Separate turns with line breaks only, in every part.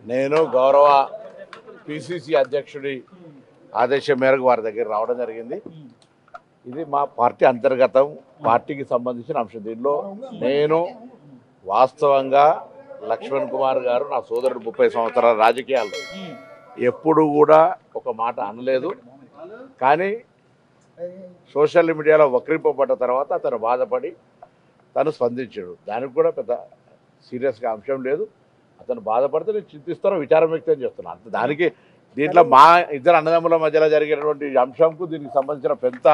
నేను గౌరవ పిసిసి అధ్యక్షుడి ఆదేశం మేరకు వారి దగ్గర రావడం జరిగింది. ఇది మా పార్టీ అంతర్గతం, పార్టీకి సంబంధించిన అంశం. దీనిలో నేను వాస్తవంగా లక్ష్మణ్ కుమార్ గారు నా సోదరుడు 30 సంవత్సరాల రాజకీయాల్లో ఎప్పుడు కూడా ఒక మాట అనలేదు. కానీ సోషల్ మీడియాలో వక్రింపబడ్డ తర్వాత అతను బాధపడి తను స్పందించాడు. దానికి కూడా పెద్ద సీరియస్గా అంశం లేదు. అతను బాధపడితే నేను చింతిస్తానో విచారం వ్యక్తం చేస్తున్నాను అంత. దానికి దీంట్లో మా ఇద్దరు అన్నదమ్ముల మధ్యలో జరిగినటువంటి అంశంకు దీనికి సంబంధించిన పెద్ద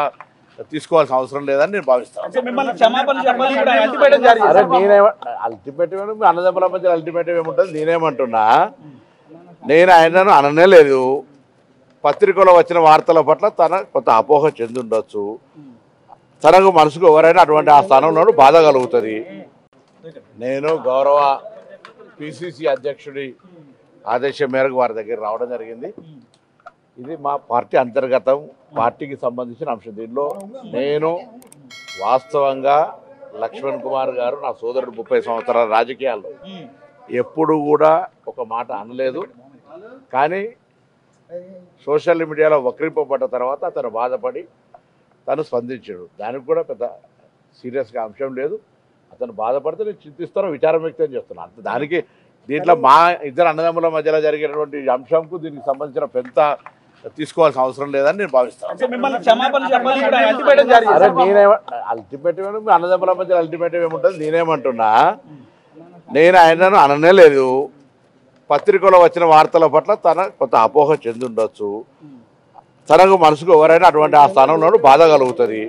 తీసుకోవాల్సిన అవసరం లేదని నేను భావిస్తాను. అల్టిమేటివ్ అన్నదమ్ముల మధ్య అల్టిమేటివ్ ఏముంటుంది? నేనేమంటున్నా, నేను ఆయనను అననే లేదు. పత్రికలో వచ్చిన వార్తల పట్ల తన కొంత అపోహ చెంది ఉండొచ్చు. తనకు మనసుకు ఎవరైనా అటువంటి ఆ స్థానంలో బాధ కలుగుతుంది. నేను గౌరవ పిసిసి అధ్యక్షుడి ఆదేశం మేరకు వారి దగ్గర రావడం జరిగింది. ఇది మా పార్టీ అంతర్గతం, పార్టీకి సంబంధించిన అంశం. దీనిలో నేను వాస్తవంగా లక్ష్మణ్ కుమార్ గారు నా సోదరుడు 30 సంవత్సరాల రాజకీయాల్లో ఎప్పుడు కూడా ఒక మాట అనలేదు. కానీ సోషల్ మీడియాలో వక్రింపబడ్డ తర్వాత అతను బాధపడి తను స్పందించాడు. దానికి కూడా పెద్ద సీరియస్గా అంశం లేదు. అతను బాధపడితే నేను చింతిస్తానో విచారం వ్యక్తం చేస్తున్నాను అంత. దానికి దీంట్లో మా ఇద్దరు అన్నదమ్ముల మధ్యలో జరిగినటువంటి అంశంకు దీనికి సంబంధించిన పెద్ద తీసుకోవాల్సిన అవసరం లేదని నేను భావిస్తాను. అల్టిమేటివ్ అన్నదమ్ముల మధ్య అల్టిమేటివ్ ఏముంటుంది? నేనేమంటున్నా, నేను ఆయనను అననే లేదు. పత్రికలో వచ్చిన వార్తల పట్ల తన కొంత అపోహ చెంది ఉండొచ్చు. తనకు మనసుకు ఎవరైనా అటువంటి ఆ స్థానంలో బాధ కలుగుతుంది.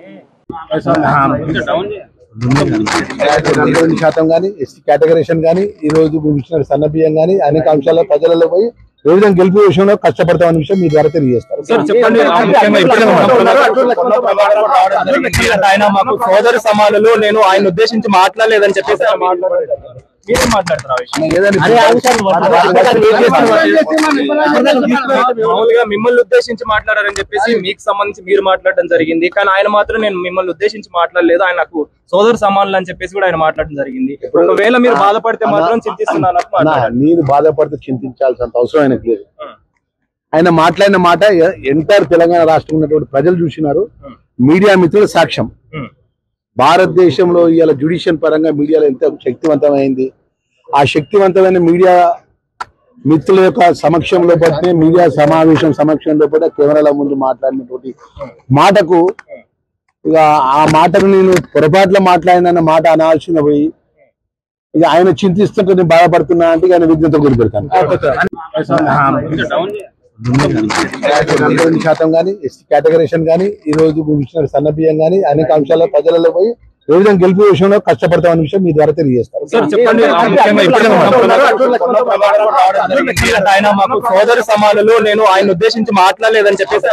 40% కానీ ఎస్టీ కేటగరేషన్ కానీ ఈ రోజు ఇచ్చిన సన్నబియ్యం కానీ అనేక అంశాల ప్రజలలో పోయి ఏ విధంగా గెలుపు విషయంలో కష్టపడతామన్న విషయం మీ ద్వారా తెలియజేస్తారు.
ఆయన మాకు సోదరు సమానులు, నేను ఆయన ఉద్దేశించి మాట్లాడలేదని చెప్పేసి మామూలుగా మిమ్మల్ని ఉద్దేశించి మాట్లాడారని చెప్పేసి మీకు సంబంధించి మీరు మాట్లాడడం జరిగింది. కానీ ఆయన మాత్రం నేను మిమ్మల్ని ఉద్దేశించి మాట్లాడలేదు, ఆయన నాకు సోదరు సమానులు అని చెప్పేసి కూడా ఆయన మాట్లాడడం జరిగింది. ఒకవేళ మీరు బాధపడితే మాత్రం చింతిస్తున్నాను.
మీరు బాధపడితే చింతించాల్సినంత అవసరం ఆయనకు లేదు. ఆయన మాట్లాడిన మాట ఎంటైర్ తెలంగాణ రాష్ట్రం ఉన్నటువంటి ప్రజలు చూసినారు. మీడియా మిత్రుల సాక్ష్యం. భారతదేశంలో ఇవాళ జ్యుడిషియల్ పరంగా మీడియాలో ఎంత శక్తివంతమైంది. ఆ శక్తివంతమైన మీడియా మిత్రుల యొక్క సమక్షంలో పడితే, మీడియా సమావేశం సమక్షంలో పడి కెమెరాల ముందు మాట్లాడినటువంటి మాటకు ఇక ఆ మాటను నేను పొరపాట్ల మాట్లాడిన మాట అనాల్సిన పోయి ఇక ఆయన చింతిస్తుంటే నేను బాధపడుతున్నా అంటే ఆయన విజ్ఞత గురి పెడతాను. 40% కానీ ఎస్టీ కేటగరేషన్ కానీ ఈ రోజు ఇచ్చిన సన్నబియ్యం కానీ అనేక అంశాల ప్రజలలో పోయి ఏ విధంగా గెలుపు విషయంలో కష్టపడతామన్న విషయం మీ ద్వారా తెలియజేస్తారు.
ఆయన మాకు సోదరు సమానులు, నేను ఆయన ఉద్దేశించి మాట్లాడలేదని చెప్పేసి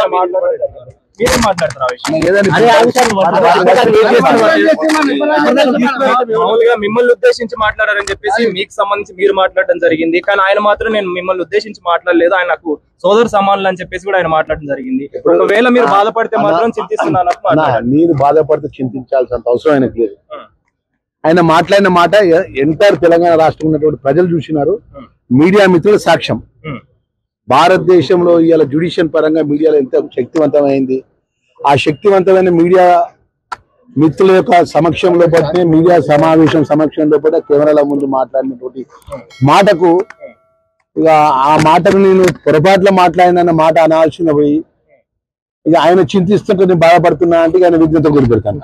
మామూలుగా మిమ్మల్ని ఉద్దేశించి మాట్లాడారని చెప్పేసి మీకు సంబంధించి మీరు మాట్లాడడం జరిగింది. కానీ ఆయన మాత్రం నేను మిమ్మల్ని ఉద్దేశించి మాట్లాడలేదు, ఆయన నాకు సోదరు సమానులు అని చెప్పేసి కూడా ఆయన మాట్లాడడం జరిగింది. ఒకవేళ మీరు బాధపడితే మాత్రం చింతిస్తున్నాను.
మీరు బాధపడితే చింతించాల్సినంత అవసరం ఆయనకు లేదు. ఆయన మాట్లాడిన మాట ఎంటైర్ తెలంగాణ రాష్ట్రం ఉన్నటువంటి ప్రజలు చూసినారు. మీడియా మిత్రుల సాక్ష్యం. భారతదేశంలో ఇవాళ జ్యుడిషియల్ పరంగా మీడియాలో ఎంత శక్తివంతమైంది. ఆ శక్తివంతమైన మీడియా మిత్రుల యొక్క సమక్షంలో పడితే, మీడియా సమావేశం సమక్షంలో పడి కెమెరాల ముందు మాట్లాడినటువంటి మాటకు ఇక ఆ మాటను నేను పొరపాట్ల మాట్లాడిన మాట అనాల్సిన పోయి ఇక ఆయన చింతిస్తుంటే నేను బాధపడుతున్నా అంటే ఆయన విజ్ఞత గురి పెడతాను.